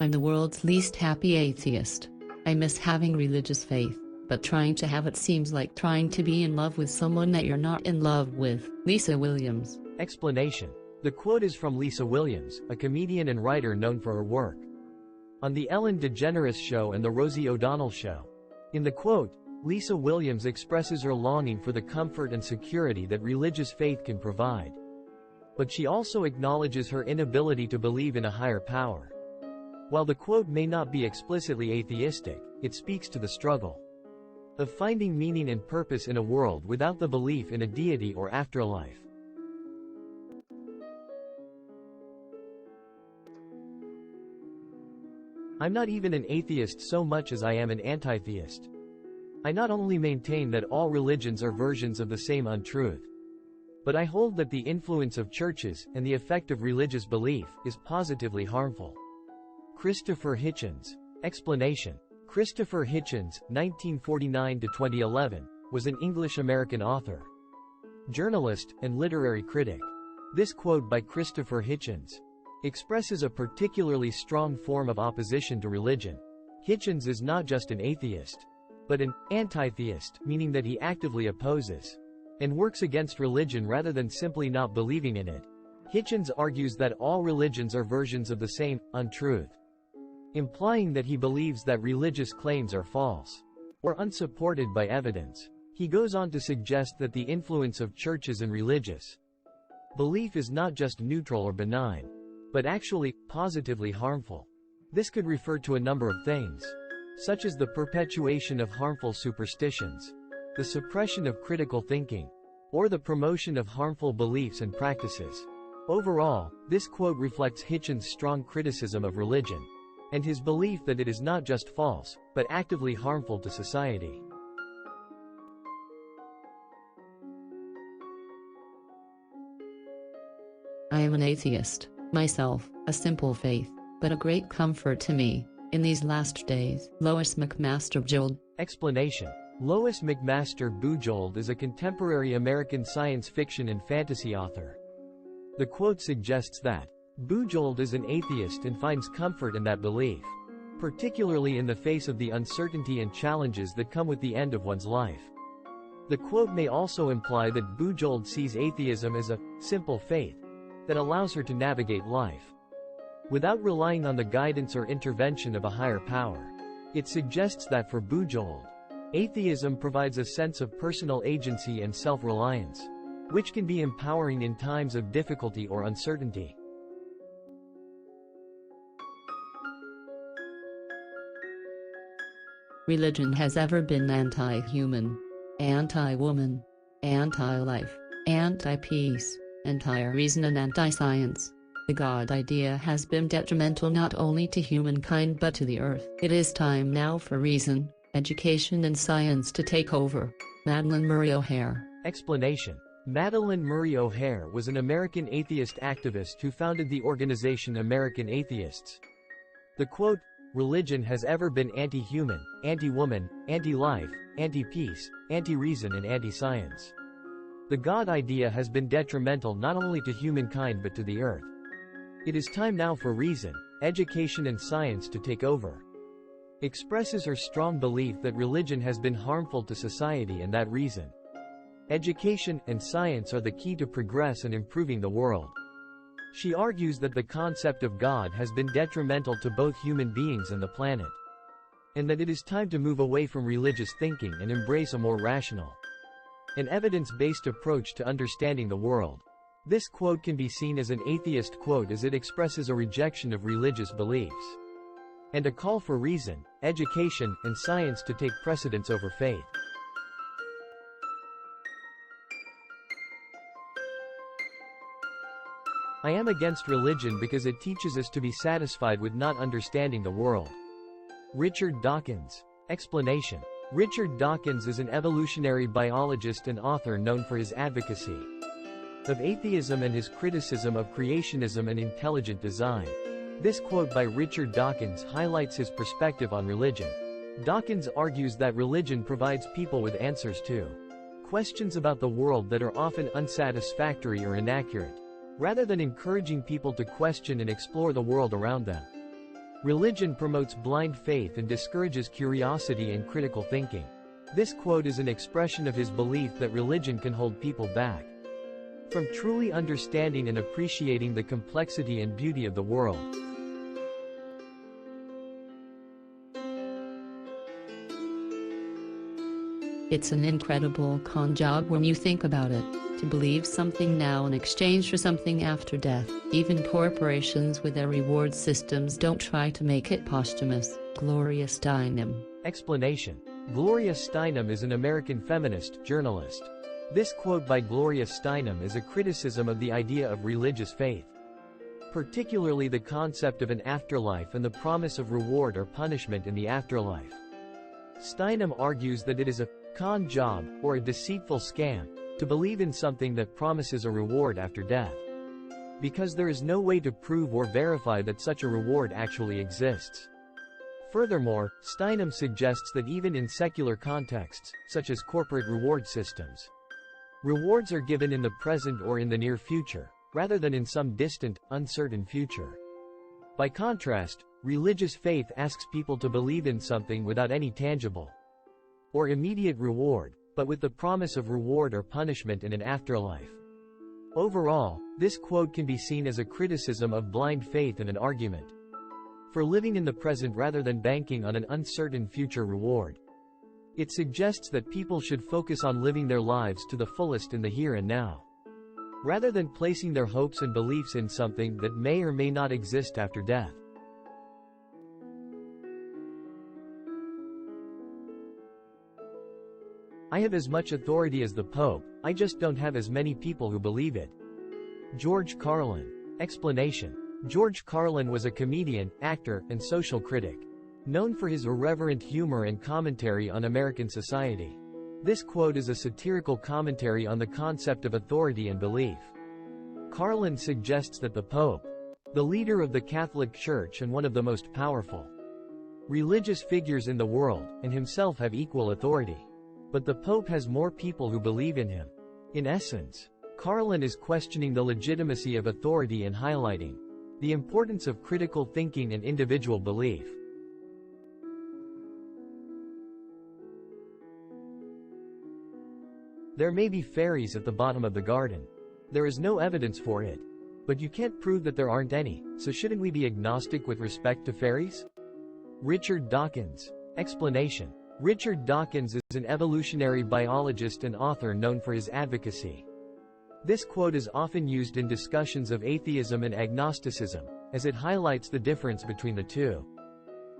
I'm the world's least happy atheist. I miss having religious faith, but trying to have it seems like trying to be in love with someone that you're not in love with. Lisa Williams. Explanation. The quote is from Lisa Williams, a comedian and writer known for her work on The Ellen DeGeneres Show and The Rosie O'Donnell Show. In the quote, Lisa Williams expresses her longing for the comfort and security that religious faith can provide. But she also acknowledges her inability to believe in a higher power. While the quote may not be explicitly atheistic, it speaks to the struggle of finding meaning and purpose in a world without the belief in a deity or afterlife. I'm not even an atheist so much as I am an anti-theist. I not only maintain that all religions are versions of the same untruth, but I hold that the influence of churches and the effect of religious belief is positively harmful. Christopher Hitchens. Explanation. Christopher Hitchens, 1949–2011, was an English-American author, journalist, and literary critic. This quote by Christopher Hitchens expresses a particularly strong form of opposition to religion. Hitchens is not just an atheist, but an anti-theist, meaning that he actively opposes and works against religion rather than simply not believing in it. Hitchens argues that all religions are versions of the same untruth, implying that he believes that religious claims are false or unsupported by evidence. He goes on to suggest that the influence of churches and religious belief is not just neutral or benign, but actually positively harmful. This could refer to a number of things, such as the perpetuation of harmful superstitions, the suppression of critical thinking, or the promotion of harmful beliefs and practices. Overall, this quote reflects Hitchens' strong criticism of religion and his belief that it is not just false, but actively harmful to society. I am an atheist, myself, a simple faith, but a great comfort to me in these last days. Lois McMaster Bujold. Explanation. Lois McMaster Bujold is a contemporary American science fiction and fantasy author. The quote suggests that Bujold is an atheist and finds comfort in that belief, particularly in the face of the uncertainty and challenges that come with the end of one's life. The quote may also imply that Bujold sees atheism as a simple faith that allows her to navigate life without relying on the guidance or intervention of a higher power. It suggests that for Bujold, atheism provides a sense of personal agency and self-reliance, which can be empowering in times of difficulty or uncertainty. Religion has ever been anti-human, anti-woman, anti-life, anti-peace, anti-reason and anti-science. The God idea has been detrimental not only to humankind but to the earth. It is time now for reason, education and science to take over. Madalyn Murray O'Hair. Explanation. Madalyn Murray O'Hair was an American atheist activist who founded the organization American Atheists. The quote, "Religion has ever been anti-human, anti-woman, anti-life, anti-peace, anti-reason and anti-science. The God idea has been detrimental not only to humankind but to the earth. It is time now for reason, education and science to take over." Expresses her strong belief that religion has been harmful to society and that reason, education, and science are the key to progress and improving the world. She argues that the concept of God has been detrimental to both human beings and the planet, and that it is time to move away from religious thinking and embrace a more rational and evidence-based approach to understanding the world. This quote can be seen as an atheist quote as it expresses a rejection of religious beliefs and a call for reason, education, and science to take precedence over faith. I am against religion because it teaches us to be satisfied with not understanding the world. Richard Dawkins. Explanation. Richard Dawkins is an evolutionary biologist and author known for his advocacy of atheism and his criticism of creationism and intelligent design. This quote by Richard Dawkins highlights his perspective on religion. Dawkins argues that religion provides people with answers to questions about the world that are often unsatisfactory or inaccurate, rather than encouraging people to question and explore the world around them. Religion promotes blind faith and discourages curiosity and critical thinking. This quote is an expression of his belief that religion can hold people back from truly understanding and appreciating the complexity and beauty of the world. It's an incredible con job when you think about it, to believe something now in exchange for something after death. Even corporations with their reward systems don't try to make it posthumous. Gloria Steinem. Explanation. Gloria Steinem is an American feminist journalist. This quote by Gloria Steinem is a criticism of the idea of religious faith, particularly the concept of an afterlife and the promise of reward or punishment in the afterlife. Steinem argues that it is a con job, or a deceitful scam, to believe in something that promises a reward after death, because there is no way to prove or verify that such a reward actually exists. Furthermore, Steinem suggests that even in secular contexts, such as corporate reward systems, rewards are given in the present or in the near future, rather than in some distant, uncertain future. By contrast, religious faith asks people to believe in something without any tangible or immediate reward, but with the promise of reward or punishment in an afterlife. Overall, this quote can be seen as a criticism of blind faith and an argument for living in the present rather than banking on an uncertain future reward. It suggests that people should focus on living their lives to the fullest in the here and now, rather than placing their hopes and beliefs in something that may or may not exist after death. I have as much authority as the Pope, I just don't have as many people who believe it. George Carlin. Explanation. George Carlin was a comedian, actor, and social critic, known for his irreverent humor and commentary on American society. This quote is a satirical commentary on the concept of authority and belief. Carlin suggests that the Pope, the leader of the Catholic Church and one of the most powerful religious figures in the world, and himself have equal authority. But the Pope has more people who believe in him. In essence, Carlin is questioning the legitimacy of authority and highlighting the importance of critical thinking and individual belief. There may be fairies at the bottom of the garden. There is no evidence for it. But you can't prove that there aren't any, so shouldn't we be agnostic with respect to fairies? Richard Dawkins. Explanation. Richard Dawkins is an evolutionary biologist and author known for his advocacy. This quote is often used in discussions of atheism and agnosticism, as it highlights the difference between the two.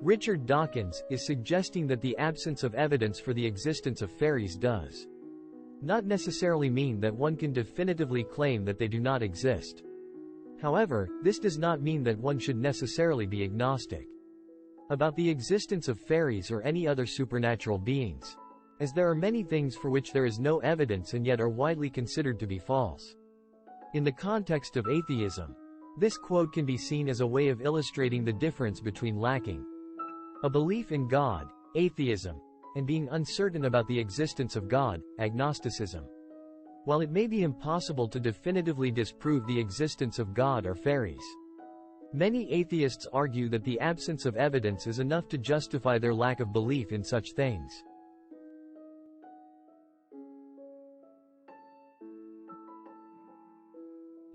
Richard Dawkins is suggesting that the absence of evidence for the existence of fairies does not necessarily mean that one can definitively claim that they do not exist. However, this does not mean that one should necessarily be agnostic about the existence of fairies or any other supernatural beings, as there are many things for which there is no evidence and yet are widely considered to be false. In the context of atheism, this quote can be seen as a way of illustrating the difference between lacking a belief in God, atheism, and being uncertain about the existence of God, agnosticism. While it may be impossible to definitively disprove the existence of God or fairies, many atheists argue that the absence of evidence is enough to justify their lack of belief in such things.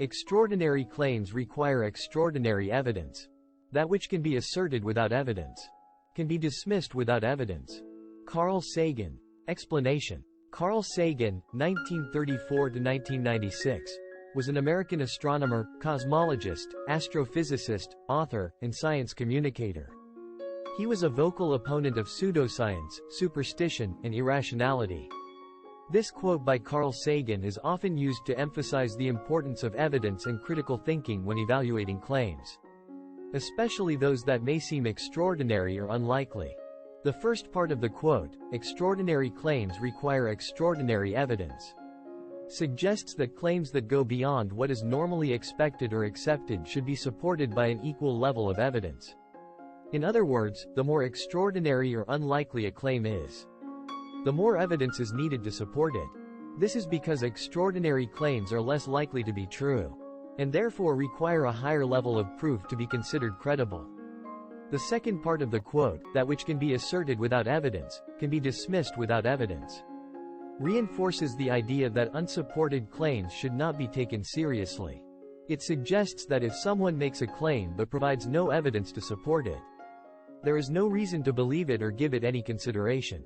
Extraordinary claims require extraordinary evidence. That which can be asserted without evidence can be dismissed without evidence. Carl Sagan. Explanation. Carl Sagan, 1934–1996, was an American astronomer, cosmologist, astrophysicist, author, and science communicator. He was a vocal opponent of pseudoscience, superstition, and irrationality. This quote by Carl Sagan is often used to emphasize the importance of evidence and critical thinking when evaluating claims, especially those that may seem extraordinary or unlikely. The first part of the quote, "Extraordinary claims require extraordinary evidence," suggests that claims that go beyond what is normally expected or accepted should be supported by an equal level of evidence. In other words, the more extraordinary or unlikely a claim is, the more evidence is needed to support it. This is because extraordinary claims are less likely to be true, and therefore require a higher level of proof to be considered credible. The second part of the quote, that which can be asserted without evidence, can be dismissed without evidence, reinforces the idea that unsupported claims should not be taken seriously. It suggests that if someone makes a claim but provides no evidence to support it, there is no reason to believe it or give it any consideration.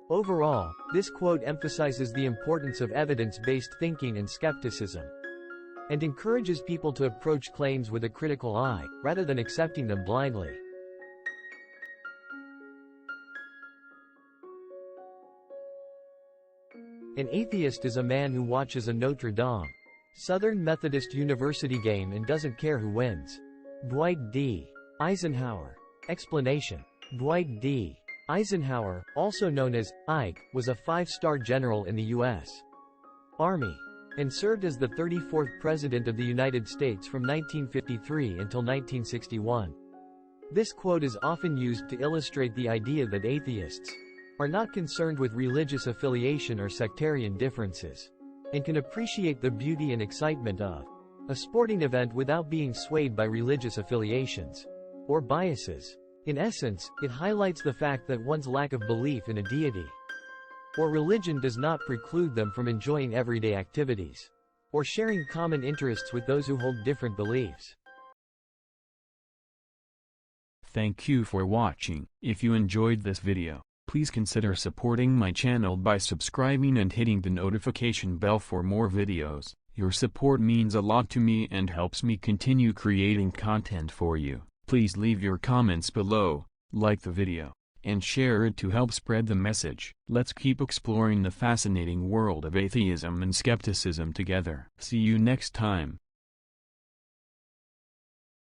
Overall, this quote emphasizes the importance of evidence-based thinking and skepticism, and encourages people to approach claims with a critical eye, rather than accepting them blindly. An atheist is a man who watches a Notre Dame Southern Methodist University game and doesn't care who wins. Dwight D. Eisenhower. Explanation. Dwight D. Eisenhower, also known as Ike, was a 5-star general in the U.S. Army, and served as the 34th President of the United States from 1953 until 1961. This quote is often used to illustrate the idea that atheists are not concerned with religious affiliation or sectarian differences, and can appreciate the beauty and excitement of a sporting event without being swayed by religious affiliations or biases. In essence, it highlights the fact that one's lack of belief in a deity or religion does not preclude them from enjoying everyday activities or sharing common interests with those who hold different beliefs. Thank you for watching. If you enjoyed this video, please consider supporting my channel by subscribing and hitting the notification bell for more videos. Your support means a lot to me and helps me continue creating content for you. Please leave your comments below, like the video, and share it to help spread the message. Let's keep exploring the fascinating world of atheism and skepticism together. See you next time.